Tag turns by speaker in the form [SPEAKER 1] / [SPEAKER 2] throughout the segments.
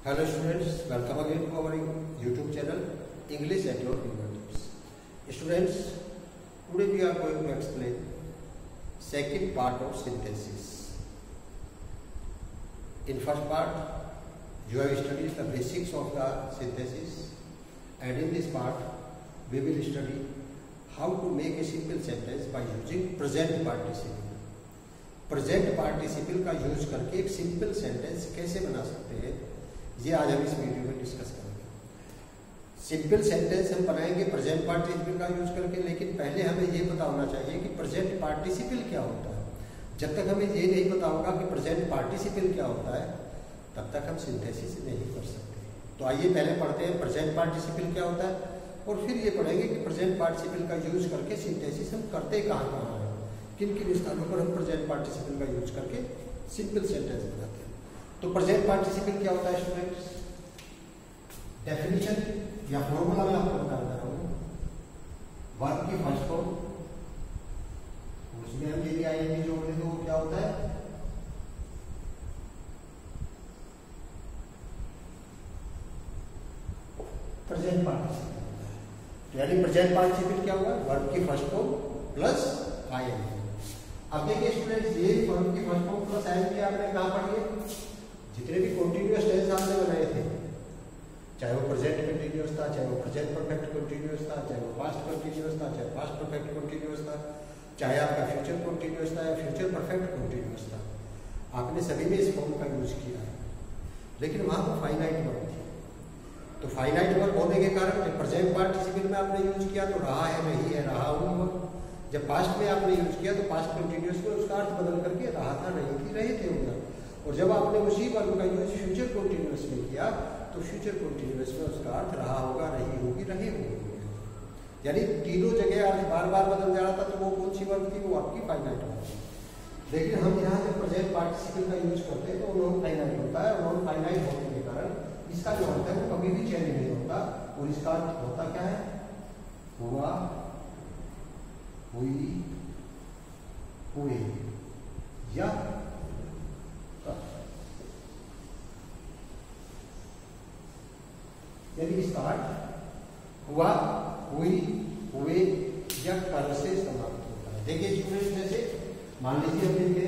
[SPEAKER 1] Hello students, welcome again to our YouTube channel English at your fingertips. Students, today we are going to explain second part of synthesis. In first part, you have studied the basics of the synthesis, and in this part, we will study how to make a simple sentence by using present participle. Present participle का use करके एक simple sentence कैसे बना सकते हैं, ये आज हम इस वीडियो में डिस्कस करेंगे। सिंपल सेंटेंस हम बनाएंगे प्रेजेंट पार्टिसिपल का यूज करके, लेकिन पहले हमें ये पता होना चाहिए कि प्रेजेंट पार्टिसिपल क्या होता है। जब तक हमें ये नहीं पता होगा कि प्रेजेंट पार्टिसिपल क्या होता है, तब तक हम सिंथेसिस नहीं कर सकते। तो आइए पहले पढ़ते हैं प्रेजेंट पार्टिसिपल क्या होता है, और फिर ये पढ़ेंगे कि प्रेजेंट पार्टिसिपल का यूज करके सिंथेसिस हम करते कहाँ कहाँ हैं, किन किन स्थानों पर हम प्रेजेंट पार्टिसिपल का यूज करके सिंपल सेंटेंस बनाते हैं। तो प्रेजेंट पार्टिसिपल क्या होता है स्टूडेंट्स? डेफिनेशन या फॉर्मूला मैं आपको बता रहा हूँ। वर्ब की फर्स्ट फॉर्म, उसमें हम यदि आईएनजी जोड़ दें तो क्या होता है? प्रेजेंट पार्टिसिपल होता है। यानी प्रेजेंट पार्टिसिपल क्या होगा? वर्ब की फर्स्ट फॉर्म प्लस आईएनजी। अब देखिए स्टूडेंट्स, ये वर्ब की फर्स्ट फॉर्म प्लस आईएनजी आपने कहाँ पढ़ी है? जितने भी कंटीन्यूअस टेंस आपने बनाए थे, चाहे वो प्रेजेंट कंटीन्यूअस था, चाहे वो प्रेजेंट परफेक्ट कंटीन्यूअस था, चाहे वो पास्ट कंटीन्यूअस था, चाहे पास्ट परफेक्ट कंटीन्यूअस था, चाहे आपका फ्यूचर कंटीन्यूअस था या फ्यूचर परफेक्ट कंटीन्यूअस था, आपने सभी में इस फॉर्म का यूज किया है। लेकिन वहां पर फाइनाइट वर्ब थी, तो फाइनाइट वर्ब होने के कारण जब प्रेजेंट पार्टिसिपल में आपने यूज किया तो रहा है, रही है, रहा हूँ। जब पास्ट में आपने यूज किया तो पास्ट कंटिन्यूअस में उसका अर्थ बदल करके रहा था, रही थी, रहे थे होगा। और जब आपने उसी वर्ब का यूज फ्यूचर कंटिन्यूअस में किया तो फ्यूचर कंटिन्यूअस में उसका अर्थ रहा होगा, रही होगी, रहे होंगे। यानी तीनों जगह अर्थ बार बार बदल जा रहा था। तो वो कौन सी वर्ब थी? वो आपकी फाइनाइट वर्ब थी। लेकिन हम यहाँ जब प्रेजेंट पार्टिसिपल का यूज करते हैं तो नॉन फाइनाइट होता है। नॉन फाइनाइट होने के कारण इसका जो अर्थ है वो कभी भी चेंज नहीं होता, और इसका अर्थ होता क्या है? हुआ, हुई, हुए या यानी इसका अर्थ हुआ, हुई, हुए या कर से समाप्त होता है। देखिए स्टूडेंट, जैसे मान लीजिए हम लिखे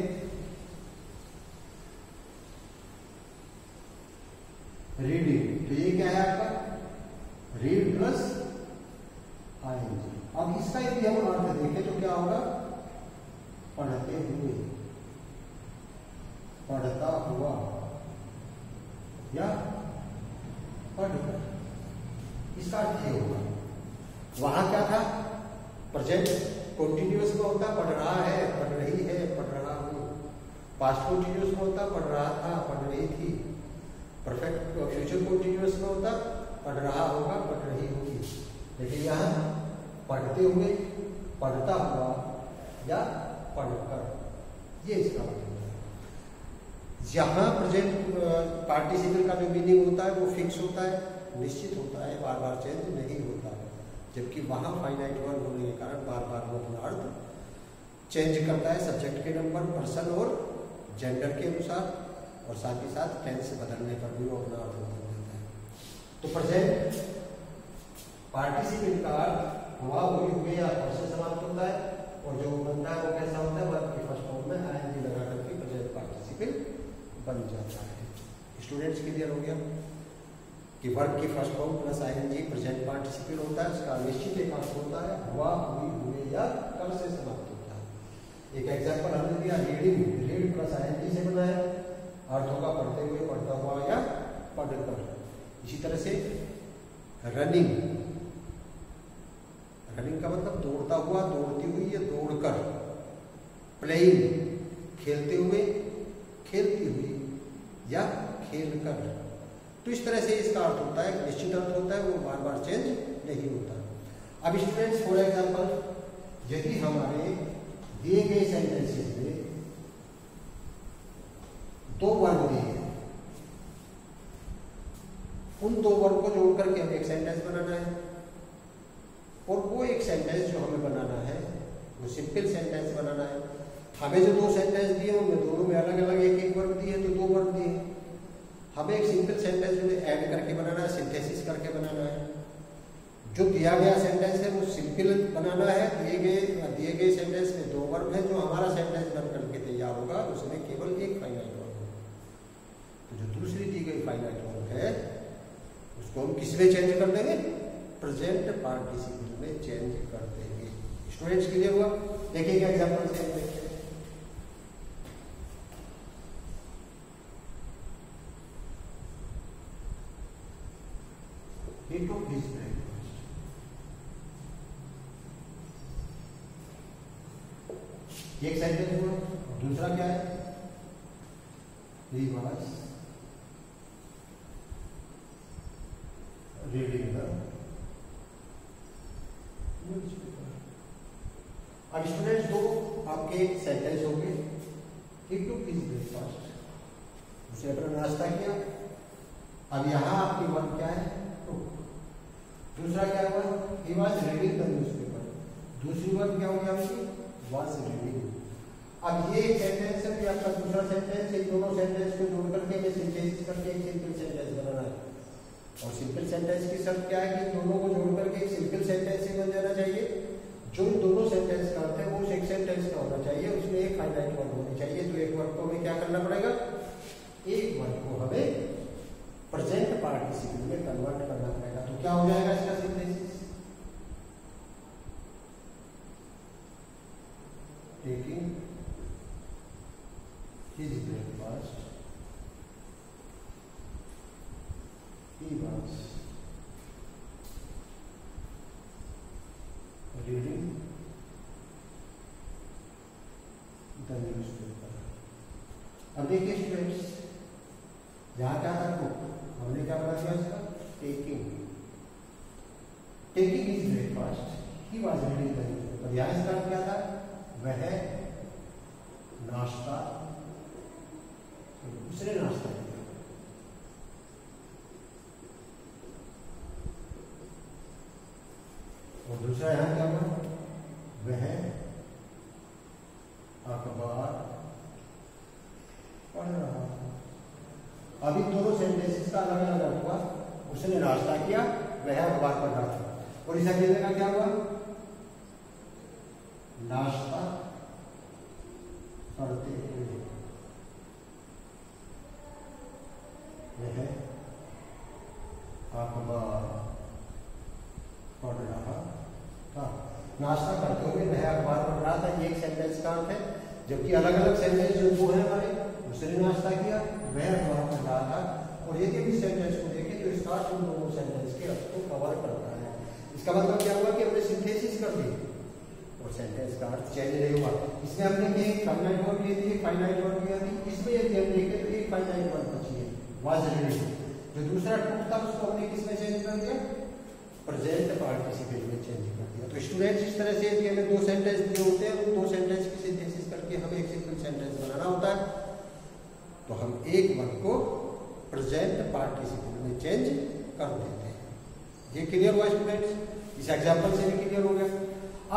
[SPEAKER 1] रीडिंग, तो ये क्या है आपका? Read plus ING. अब इसका यदि हम अर्थ देखें तो क्या होगा? पढ़ते हुए, पढ़ता हुआ या पढ़कर, इसका अर्थ ये होगा। वहां क्या था? प्रेजेंट कंटिन्यूअस में होता पढ़ रहा है, पढ़ रही है, पढ़ रहा हूं। पास्ट कंटिन्यूअस में होता पढ़ रहा था, पढ़ रही थी। परफेक्ट फ्यूचर कंटिन्यूअस में होता पढ़ रहा होगा, पढ़ रही होगी। लेकिन यहाँ पढ़ते हुए, पढ़ता हुआ या पढ़कर, ये इसका मतलब है। यहाँ प्रेजेंट पार्टिसिपल का जो मीनिंग होता है वो फिक्स होता है, निश्चित होता है, बार बार चेंज नहीं होता। जबकि वहाँ फाइनाइट वर्ब होने के कारण बार बार वो अपना अर्थ चेंज करता है सब्जेक्ट के नंबर, पर्सन और जेंडर के अनुसार, और साथ ही साथ टेंस बदलने पर भी वो अपना अर्थ बदल देता है। तो प्रेजेंट पार्टिसिपल का अर्थ हुआ, हुई, हुए या कर से समाप्त होता है, और जो बनता है वो कैसा होता है? वर्ब की फर्स्ट फॉर्म में आईएनजी लगा करके प्रेजेंट पार्टिसिपल बन जाता है। स्टूडेंट्स क्लियर हो गया कि वर्ब की first form plus ING present participle होता है। उसका निश्चित एक अर्थ होता है, हुआ, हुई, हुए या कर से समाप्त होता है। एक एग्जांपल हमने दिया, रीडिंग, रीड प्लस आईएनजी से बना है, अर्थ होगा पढ़ते हुए, पढ़ता हुआ या पढ़कर। इसी तरह से रनिंग, रनिंग का मतलब दौड़ता हुआ, दौड़ती हुई या दौड़कर। प्लेइंग, खेलते हुए, खेलती हुई या खेलकर। तो इस तरह से इसका अर्थ होता है, निश्चित अर्थ होता है, वो बार बार चेंज नहीं होता। अब स्टूडेंट्स, फॉर एग्जांपल, यदि हमारे दिए गए सेंटेंसेस में दो वर्ब दिए हैं, उन दो वर्ब को जोड़ करके हमें एक सेंटेंस बनाना है, और वो एक सेंटेंस जो हमें बनाना है वो सिंपल सेंटेंस बनाना है। हमें जो दो सेंटेंस दिए उनमें दोनों में अलग अलग एक एक वर्ब दिए, तो दो वर्ब दिए। हमें एक सिंपल सेंटेंस में ऐड करके बनाना है, सिंथेसिस करके बनाना है। जो दिया गया सेंटेंस है वो सिंपल बनाना है। दिए गए सेंटेंस में दो वर्ब है। जो हमारा सेंटेंस बन करके तैयार होगा उसमें केवल एक फाइनाइट वर्ब होगा। तो जो दूसरी दी गई फाइनाइट वर्ब है उसको हम किस में चेंज कर देंगे? प्रेजेंट पार्टिसिपल में चेंज कर देंगे। स्टूडेंट्स क्लियर हुआ? देखिए एग्जाम्पल से देखते हैं। He took his breakfast. एक सेंटेंस हुआ। दूसरा क्या है? He was reading the newspaper. अब स्टूडेंट्स दो आपके सेंटेंस हो गए। He took his breakfast. उसने अपना नाश्ता किया। अब यहाँ आपकी वर्ब क्या है? दूसरा क्या हुआ? He was reading the newspaper. दूसरी वर्ब क्या हो गया आपकी? Was reading. अब ये सेंटेंस है कि आपका दूसरा सेंटेंस, इन दोनों सेंटेंस को जोड़ करके मैं सिंथेसिस करके एक सिंपल सेंटेंस बनाना है। और सिंपल सेंटेंस की शर्त क्या है कि इन दोनों को जोड़ करके एक सिंपल सेंटेंस ही बन जाना चाहिए। जो इन दोनों सेंटेंस का अर्थ है वो एक सेंटेंस का होना चाहिए, उसमें एक फाइनाइट वर्ब होनी चाहिए। तो एक वर्ब को हमें क्या करना पड़ेगा? एक वर्ब को हमें प्रेजेंट पार्टिसिपल में कन्वर्ट करना पड़ेगा। तो क्या हो जाएगा इसका synthesis? Taking his breakfast, he was reading the newspaper. अब देखिए स्टूडेंट्स, यहाँ क्या था? हमने क्या बना दिया इसका? Taking his breakfast, he was reading the newspaper. यहाँ इसका क्या था? वह नाश्ता, उसने नाश्ता किया। और दूसरा यहाँ क्या हुआ? वह अखबार पढ़ रहा था। अभी दोनों सेंटेंसेस का अलग अलग हुआ। उसने नाश्ता किया, वह अखबार पढ़ रहा था। और इस अकेले का क्या हुआ? नाश्ता पढ़ते हुए वह अखबार पढ़ रहा था। नाश्ता करते हुए वह अखबार पढ़ रहा था, ये एक सेंटेंस का अर्थ है। जबकि अलग अलग सेंटेंस जो दो है हमारे, उसने नाश्ता किया, वह अखबार पढ़ रहा था। और यदि भी सेंटेंस को देखें तो इसका उन दोनों सेंटेंस के अर्थ को कवर करता है। इसका मतलब क्या हुआ कि हमने सिंथेसिस कर दी और सेंटेंस का अर्थ चेंज नहीं हुआ। इसमें हमने एक फाइनाइट वर्ब ले दी, फाइनाइट वर्ब लिया थी। इसमें यदि हम देखें तो एक फाइनाइट वर्ब बची है, वाज रीडिंग। जो दूसरा टूक था उसको हमने किसमें चेंज कर दिया? प्रेजेंट पार्टिसिपल में चेंज कर दिया। तो स्टूडेंट्स इस तरह से यदि हमें दो सेंटेंस दिए होते हैं, उन दो सेंटेंस की सिंथेसिस करके हमें एक सिंपल सेंटेंस बनाना होता है। तो हम एक वर्ब को प्रेजेंट पार्टिसिपल में चेंज कर देते हैं। ये क्लियर हुआ स्टूडेंट्स? इस एग्जांपल से भी क्लियर हो गया।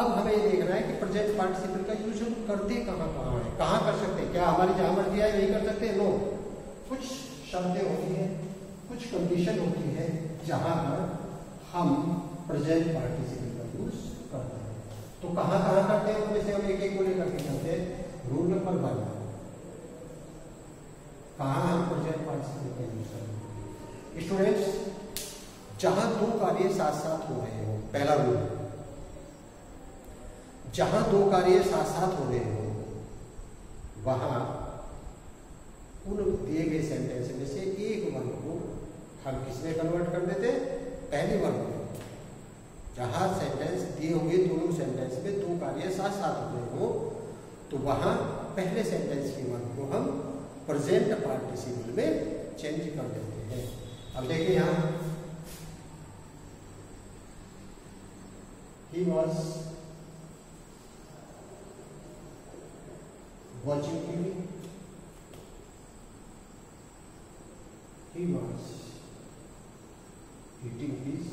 [SPEAKER 1] अब हमें ये देखना है कि प्रेजेंट पार्टिसिपल का यूज हम करते कहाँ है, कहाँ कर सकते हैं। क्या हमारी जहां मर्जी है वही कर सकते हैं? नो, कुछ शर्तें होती हैं, कुछ कंडीशन होती है जहां पर हम प्रेजेंट पार्टिसिपल का यूज करते हैं। तो कहाँ कहाँ करते हैं उनमें से हम एक एक को लेकर के चलते हैं। रूल नंबर 1, कहाँ हम प्रेजेंट पार्टिसिपल का यूज करते हैं? स्टूडेंट्स, जहां दो कार्य साथ साथ हो रहे हो, पहला रूल, जहां दो कार्य साथ साथ हो रहे हो वहां उन दिए गए सेंटेंस में से एक वर्ब को हम किसमें कन्वर्ट कर देते? पहले वर्ब में। जहां सेंटेंस दिए हुए दोनों सेंटेंस में दो कार्य साथ साथ हो रहे हो तो वहां पहले सेंटेंस की वर्ब को हम प्रेजेंट पार्टिसिपल में चेंज कर देते हैं। अब देखिए यहां he was watching TV, he was eating his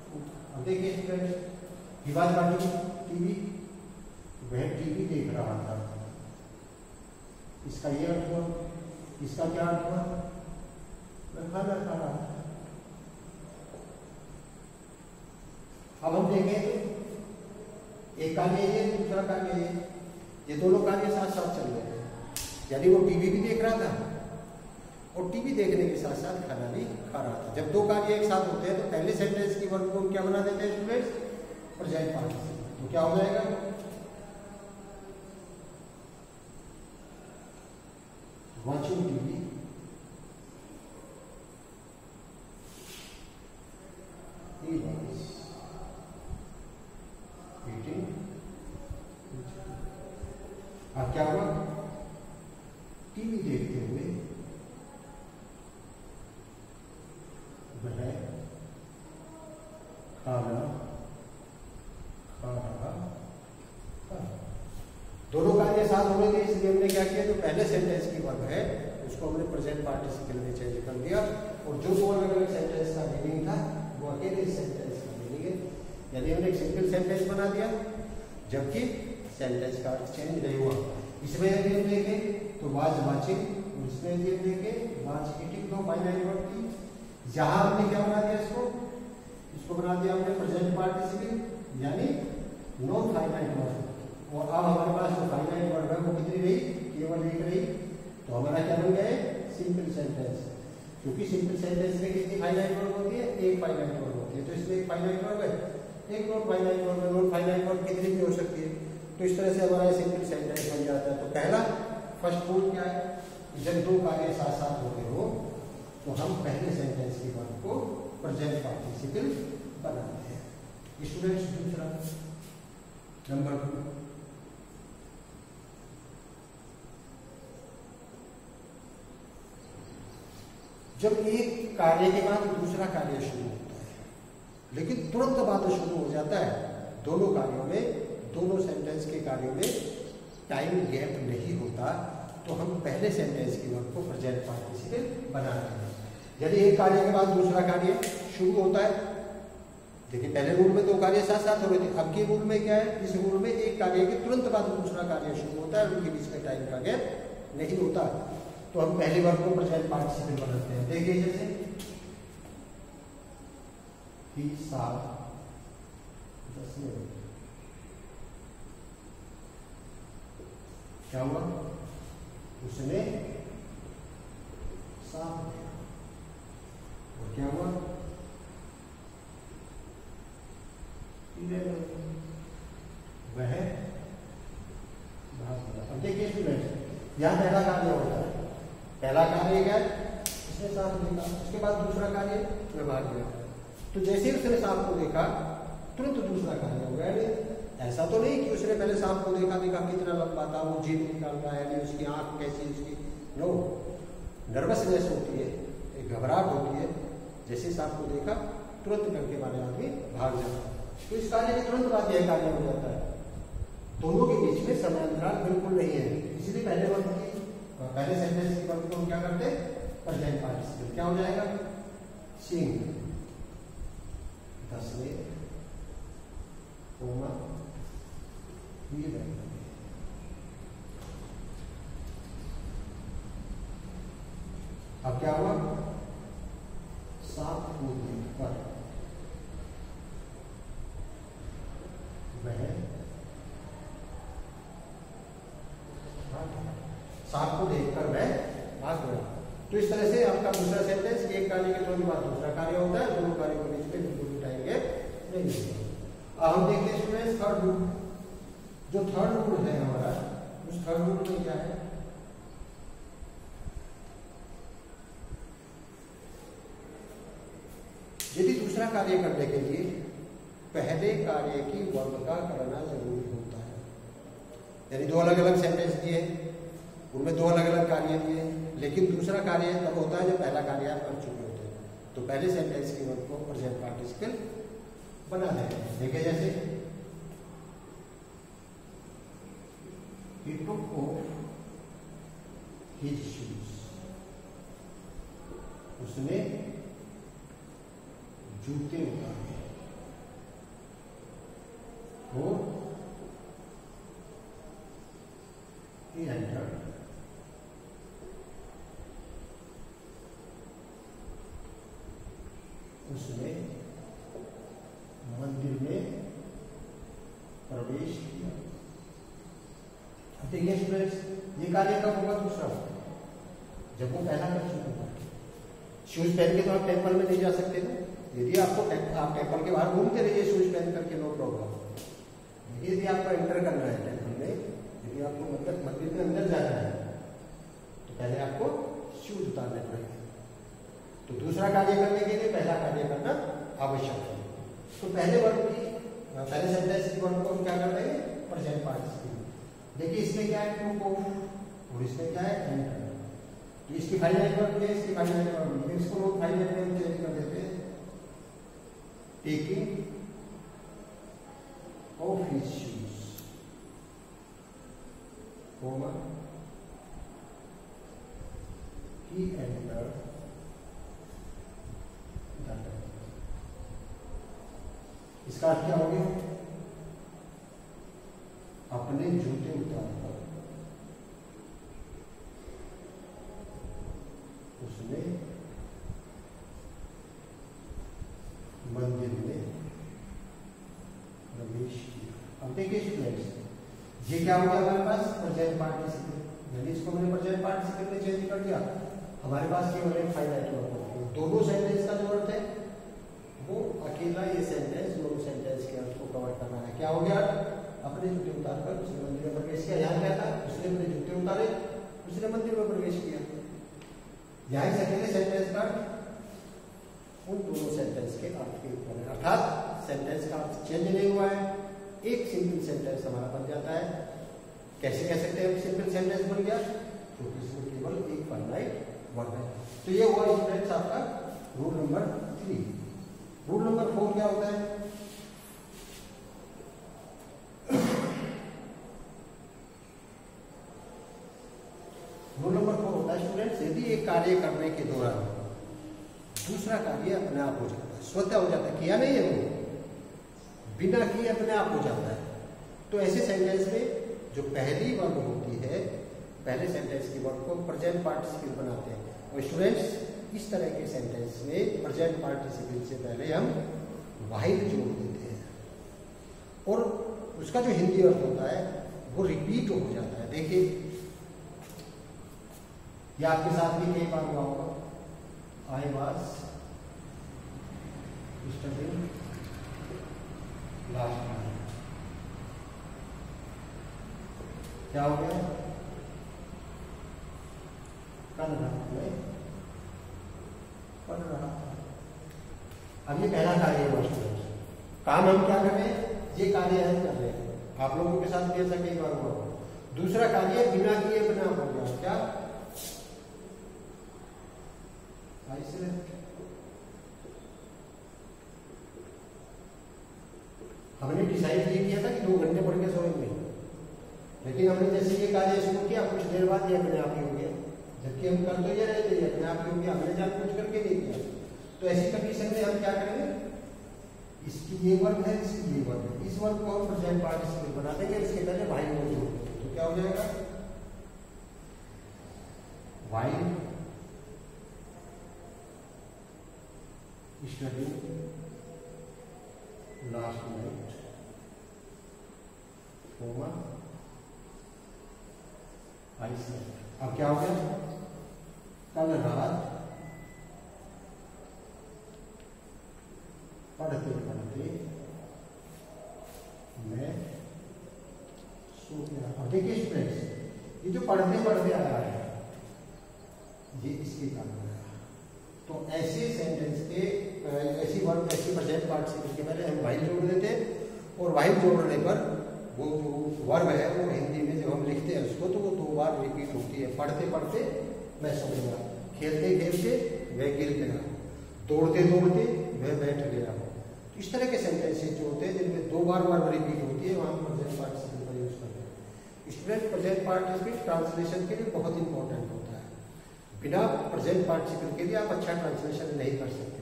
[SPEAKER 1] food। अब देखिए students, he was watching TV, वह टीवी देख रहा था। इसका ये अर्थ हुआ, इसका क्या अर्थ हुआ? मैं खाना खा रहा था। अब हम देखें तो एक कार्य ये, दूसरा कार्य ये दोनों कार्य साथ साथ चल रहे हैं। यानी वो टीवी भी देख रहा था और टीवी देखने के साथ साथ खाना भी खा रहा था। जब दो कार्य एक साथ होते हैं तो पहले सेंटेंस की वर्ब को क्या बना देते हैं स्टूडेंट्स? Present participle. तो क्या हो जाएगा? Watching TV, he was eating। अब क्या हुआ? टीवी देखते हुए वह खाना खा रहा था। दोनों कार्य साथ हो गए थे, इसलिए हमने क्या किया? जो पहले सेंटेंस की वर्ब है उसको हमने प्रेजेंट पार्टिसिपल में चेंज कर दिया और जो दो अलग अलग सेंटेंस का मीनिंग था वो अकेले सेंटेंस का मीनिंग है। यानी हमने एक सिंपल सेंटेंस बना दिया जबकि सेंटेंस का अर्थ चेंज नहीं हुआ। इसमें यदि हम देखें तो वाज वाचिंग, इसमें यदि हम देखें वाज ईटिंग, दो फाइनाइट वर्ब थी। यहां हमने क्या बना दिया? इसको बना दिया हमने प्रेजेंट पार्टिसिपल यानी नॉन फाइनाइट वर्ब। और अब हमारे पास जो फाइनाइट वर्ब है वो कितनी रही? केवल एक रही। तो हमारा क्या बन गया? Simple sentence. क्योंकि सिंपल सेंटेंस में कितनी फाइनाइट वर्ब होती है? एक फाइनाइट वर्ब होती है। तो इसमें एक फाइनाइट वर्ब है, एक नॉन फाइनाइट वर्ब है। नॉन फाइनाइट वर्ब कितनी भी हो सकती है। तो इस तरह से हमारा सिंपल सेंटेंस बन जाता है। तो पहला फर्स्ट रूल क्या है? जब दो कार्य साथ साथ होते हो तो हम पहले सेंटेंस की वर्ब को प्रेजेंट पार्टिसिपल बनाते हैं। स्टूडेंट्स दूसरा नंबर 2, जब एक कार्य के बाद दूसरा कार्य शुरू होता है लेकिन तुरंत बाद शुरू हो जाता है, दोनों कार्यों में, दोनों सेंटेंस के कार्यों में टाइम गैप नहीं होता, तो हम पहले सेंटेंस की वर्ब को प्रेजेंट पार्टिसिपल बनाते हैं। यदि एक कार्य के बाद दूसरा कार्य शुरू होता है, देखिए पहले रूल में दो कार्य साथ साथ हो रहे थे, अब के रूल में क्या है? इस रूल में एक कार्य के तुरंत बाद दूसरा कार्य शुरू होता है, उनके बीच में टाइम का गैप नहीं होता, तो हम पहली वर्ब को प्रेजेंट पार्टिसिपल बनाते हैं। देखिए जैसे ही साफ 10 मिनट, क्या हुआ? उसने साफ किया और क्या हुआ? वह अब देखिए स्टूडेंट, यहां पहला कार्य होता है, पहला कार्य क्या है? उसने सांप देखा, उसके बाद दूसरा कार्य वह भाग गया। तो जैसे ही उसने सांप को देखा तुरंत दूसरा कार्य हो गया। ऐसा तो नहीं कि उसने पहले सांप को देखा कितना लंबा था, वो जीभ निकाल रहा है, यानी उसकी आंख कैसी, उसकी नो नर्वसनेस होती है, एक घबराहट होती है। जैसे सांप को देखा तुरंत डर के मारे आदमी भाग जाता है। तो इस कार्य के तुरंत बाद यह कार्य हो जाता है, दोनों के बीच में समय अंतराल बिल्कुल नहीं है। इसलिए पहले सेंटेंस की वर्ब को हम क्या करते हैं? Present participle. क्या हो जाएगा? सीइंग 10 में कोमा ही रहेगा। अब क्या हुआ? सांप को देखकर वह सांप को देखकर वह भाग गया। तो इस तरह से आपका दूसरा सेंटेंस, एक कार्य के तुरंत बाद दूसरा कार्य होता है, दोनों कार्यों के बीच में बिल्कुल भी टाइम गैप नहीं होता। अब हम देखते हैं स्टूडेंट्स थर्ड रूल। जो थर्ड रूल है हमारा, उस थर्ड रूल में क्या है? यदि दूसरा कार्य करने के लिए पहले कार्य की वर्ब का करना जरूरी होता है, यानी दो अलग अलग सेंटेंस दिए, उनमें दो अलग अलग कार्य दिए, लेकिन दूसरा कार्य तब होता है जब पहला कार्य आप कर चुके होते हैं, तो पहले सेंटेंस की वर्ब को प्रेजेंट पार्टिसिपल बना देते हैं। देखिए जैसे he took off his shoes, उसने जूते उतारे, और he entered उसने मंदिर में प्रवेश किया। देखिए स्टूडेंट्स, ये कार्य कब होगा? दूसरा होगा जब वो पहला कर चुका होगा। शूज पहन के तो आप टेम्पल में नहीं जा सकते ना। यदि आपको आप टेम्पल के बाहर घूमते रहिए शूज पहन करके, नो प्रॉब्लम। यदि आपको एंटर करना है टेम्पल में, यदि आपको मतलब मंदिर के अंदर जाना है, तो पहले आपको शूज उतारने पड़ेंगे। तो दूसरा कार्य करने के लिए पहला कार्य करना आवश्यक है। तो पहले वर्ग की पहले सेंटेंस की वर्ग को हम क्या कर रहे हैं? Present participle. देखिए इसमें क्या है? टू को, और इसमें क्या है? एंटर। तो इसकी फाइनाइट वर्ब है, इसकी फाइनाइट वर्ब है। इसको लोग फाइनाइट वर्ब चेंज कर देते हैं। Taking off his shoes, comma, he enter the temple. इसका अर्थ क्या हो गया? अपने जूते उतारकर उसने मंदिर में प्रवेश किया। अब देखिए स्टूडेंट्स, ये क्या हो गया हमारे पास? Present participle. यानी इसको मैंने प्रेजेंट पार्टिसिपल में चेंज कर दिया। हमारे पास केवल एक फाइनाइट वर्ब है। दोनों सेंटेंस का जो अर्थ है वो अकेला ये सेंटेंस दोनों सेंटेंस के अर्थ को कवर करना है। क्या हो गया? अपने जूते उतारकर उसने मंदिर में प्रवेश किया। यहाँ क्या था? उसने अपने जूते उतारे, उसने मंदिर में प्रवेश किया। यहाँ से अकेले सेंटेंस का उन दोनों सेंटेंस के अर्थ के ऊपर है, अर्थात सेंटेंस का अर्थ चेंज नहीं हुआ है। एक सिंपल सेंटेंस हमारा बन जाता है। कैसे कह सकते हैं सिंपल सेंटेंस बन गया? क्योंकि इसमें केवल एक फाइनाइट वर्ब है। तो ये हुआ स्टूडेंट्स आपका रूल नंबर 3। रूल नंबर 4 क्या होता है? रूल नंबर 4 होता है स्टूडेंट्स, यदि एक कार्य करने के दौरान दूसरा कार्य अपने आप हो जाता है, स्वतः हो जाता है, किया नहीं है वो, बिना किए अपने आप हो जाता है, तो ऐसे सेंटेंस में जो पहली वर्ब होती है, पहले सेंटेंस की वर्ब को प्रेजेंट पार्टिसिपल बनाते हैं। और स्टूडेंट्स इस तरह के सेंटेंस में प्रेजेंट पार्टिसिपल से पहले हम वाइल जोड़ देते हैं और उसका जो हिंदी अर्थ होता है वो रिपीट हो जाता है। देखिए ये आपके साथ भी कई बार हुआ होगा। I was studying last night. क्या हो गया? कल रात में पढ़ रहा था। अब ये पहला कार्य हुआ स्टूडेंट्स। काम हम क्या कर रहे हैं? ये कार्य हम कर रहे हैं। आप लोगों के साथ भी ऐसा कई बार हुआ। दूसरा कार्य बिना किए अपने आप हो गया। क्या? हमने डिसाइड ये किया था कि 2 घंटे पढ़ के सोएंगे, लेकिन हमने जैसे ये कार्य शुरू किया कुछ देर बाद ये अपने आप ही हो गया, जबकि हम कर तो ये रहे थे, अपने आप ही हो गया, हमने जानबूझ करके नहीं किया। तो ऐसी कंडीशन में हम क्या करेंगे? इसकी ये वर्ग है, इसकी ये वर्ग है, इस वर्ग को हम प्रेजेंट पार्टिसिपल बना देंगे, इसके पहले वाइल को जोड़ देंगे। तो क्या हो जाएगा? While studying last night, comma I slept. अब क्या हो गया? कल रात पढ़ते पढ़ते मैं सो गया। अब देखिए स्टूडेंट्स, ये जो पढ़ते पढ़ते आ रहा है ये इसके कारण है। तो ऐसे सेंटेंस के ऐसी वर्ड ऐसी प्रेजेंट पार्टिसिपल के पहले हम वाइल जोड़ देते हैं और वाइल जोड़ने पर वो जो वर्ब है वो हिंदी में जब हम लिखते हैं उसको तो वो 2 बार रिपीट होती है। पढ़ते पढ़ते मैं सो गया, खेलते खेलते वह गिर गया, दौड़ते दौड़ते वह बैठ गया। तो इस तरह के सेंटेंसेस जो होते हैं जिनमें 2 बार वर्ब रिपीट होती है वहां प्रेजेंट पार्टिसिपल का यूज करते हैं। स्टूडेंट प्रेजेंट पार्टिसिपल ट्रांसलेशन के लिए बहुत इंपॉर्टेंट होता है। बिना प्रेजेंट पार्टिसिपल के लिए आप अच्छा ट्रांसलेशन नहीं कर सकते।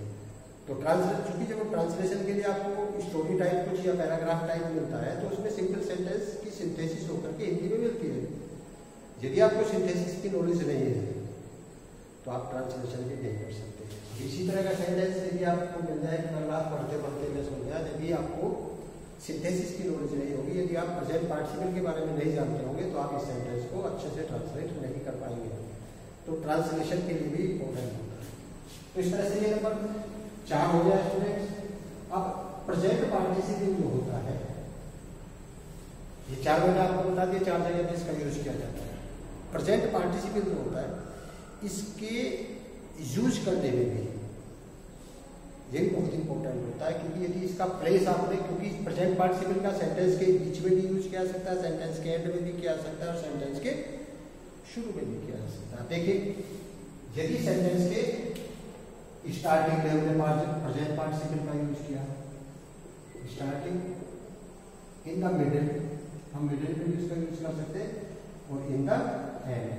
[SPEAKER 1] तो चूंकि जब ट्रांसलेशन के लिए आपको स्टोरी टाइप कुछ या पैराग्राफ टाइप मिलता है तो उसमें सिंपल सेंटेंस की सिंथेसिस होकर के हिंदी में मिलती है। यदि आपको सिंथेसिस की नॉलेज नहीं है तो तो आप ट्रांसलेशन भी नहीं कर सकते। इसी तरह का सेंटेंस यदि आपको मिल जाए, कल आप पढ़ते पढ़ते मैं समझ गया, यदि आपको सिंथेसिस की नॉलेज नहीं होगी, यदि आप प्रेजेंट पार्टिसिपल के बारे में नहीं जानते होंगे, तो आप इस सेंटेंस को अच्छे से ट्रांसलेट नहीं कर पाएंगे। तो ट्रांसलेशन के लिए भी इम्पोर्टेंट होता है। तो इस तरह से ये नंबर 4 हो गया स्टूडेंट्स। अब प्रेजेंट पार्टिसिपल जो होता है, ये 4 मैंने आपको बता दिया, 4 जगह पे इसका यूज किया जाता है। प्रेजेंट पार्टिसिपल जो होता है, इसके यूज करने में भी ये भी बहुत इंपॉर्टेंट होता है, क्योंकि यदि इसका प्लेस आपने, क्योंकि प्रेजेंट पार्टिसिपल का सेंटेंस के बीच में भी यूज किया जा सकता है, सेंटेंस के एंड में भी किया जा सकता है और सेंटेंस के शुरू में भी किया जा सकता है। देखिए, यदि सेंटेंस के स्टार्टिंग में हमने प्रेजेंट पार्टिसिपल का यूज किया, स्टार्टिंग, इन द मिडिल, हम मिडिल में भी इसका यूज कर सकते हैं, और इन द एंड,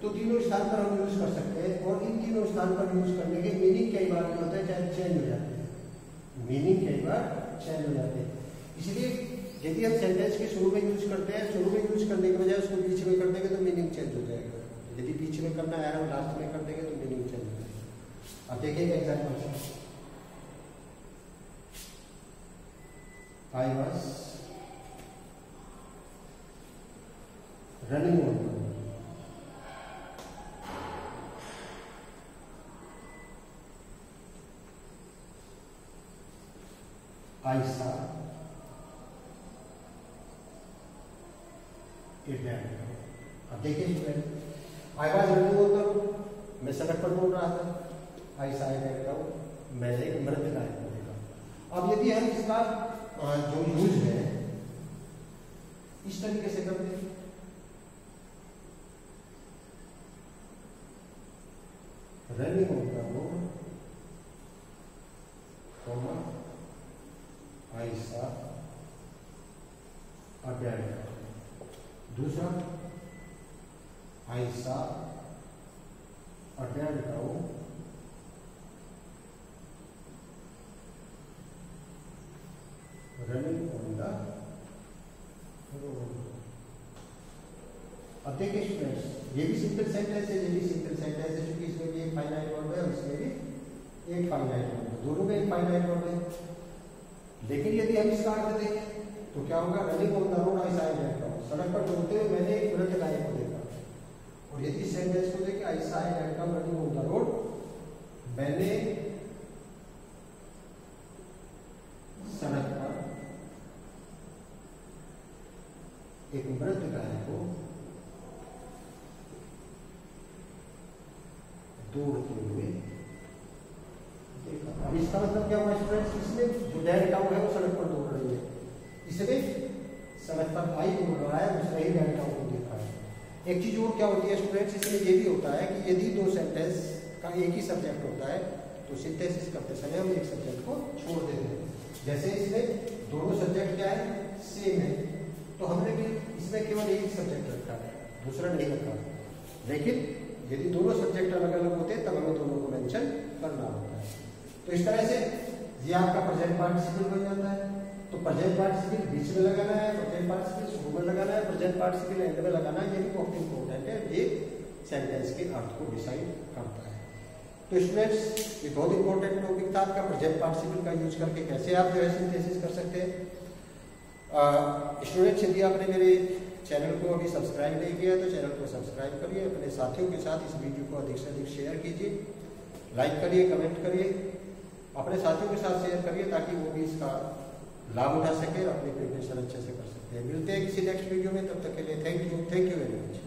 [SPEAKER 1] तो तीनों स्थान पर हम यूज कर सकते हैं। और इन तीनों स्थान पर यूज करने के मीनिंग कई बार होता है, चाहे चेंज हो जाते हैं, मीनिंग कई बार चेंज हो जाते हैं। इसलिए यदि हम सेंटेंस के शुरू में यूज करते हैं, शुरू में यूज करने के बजाय उसको बीच में कर देंगे तो मीनिंग चेंज हो जाएगा। यदि बीच में करना है और लास्ट में कर देंगे तो मीनिंग चेंज हो जाएगा। अब देखिए example, I was running on, I saw it ran। अब देखिए student, I was running on the road, मैं सड़क पर दौड़ रहा था। I saw it ran, मैंने एक मृत गाय को देखा। अब यदि हम इसका जो यूज है इस तरीके से करते हैं, running on the road, I saw a dead cow। दूसरा, I saw a dead cow running on the road। अब देखिए स्टूडेंट्स, ये भी सिंपल सेंटेंस है, ये भी सिंपल सेंटेंस है, क्योंकि इसमें भी एक फाइनाइट वर्ब है और इसमें भी एक फाइनाइट वर्ब है, दोनों में एक फाइनाइट वर्ब है। लेकिन यदि हम इसका अर्थ देखें तो क्या होगा, running on the road I saw a dead cow, सड़क पर दौड़ते हुए मैंने एक मृत गाय को देखा। और यदि सेंटेंस को देखें, I saw a dead cow running on the road, मैंने सड़क पर एक मृत गाय को दौड़ते हुए देखा। अब इसका मतलब क्या हुआ स्टूडेंट्स, इसमें जो डेड काउ है वो सड़क पर दौड़ रही है, इसमें सड़क पर भाई दौड़ रहा है, उसने ही डेड काउ को देखा है। एक चीज और क्या होती है स्टूडेंट्स, इसमें ये भी होता है कि यदि दो सेंटेंस का एक ही सब्जेक्ट होता है तो सिंथेसिस करते समय हम एक सब्जेक्ट को छोड़ देते हैं। जैसे इसमें दोनों सब्जेक्ट क्या है, सेम है, तो हमने भी इसमें केवल एक सब्जेक्ट रखा है, दूसरा नहीं रखा। लेकिन यदि दोनों सब्जेक्ट अलग अलग होते हैं तब हमें दोनों को मेंशन करना होता है। तो इस तरह से ये आपका प्रेजेंट पार्टिसिपल बन जाता है। तो प्रेजेंट पार्टिसिपल बीच में लगाना है, प्रेजेंट पार्टिसिपल शुरू में लगाना है, प्रेजेंट पार्टिसिपल एंड में लगाना है, ये भी बहुत इंपॉर्टेंट है, ये सेंटेंस के अर्थ को डिसाइड करता है। तो स्टूडेंट्स, ये बहुत इंपॉर्टेंट टॉपिक था आपका, प्रेजेंट पार्टिसिपल का यूज करके कैसे आप जो है सिंथेसिस कर सकते हैं। स्टूडेंट्स, यदि आपने मेरे चैनल को अभी सब्सक्राइब नहीं किया तो चैनल को सब्सक्राइब करिए, अपने साथियों के साथ इस वीडियो को अधिक से अधिक शेयर कीजिए, लाइक करिए, कमेंट करिए, अपने साथियों के साथ शेयर करिए ताकि वो भी इसका लाभ उठा सके और अपनी प्रिपरेशन अच्छे से कर सकते हैं। मिलते हैं किसी नेक्स्ट वीडियो में, तब तक के लिए थैंक यू वेरी मच।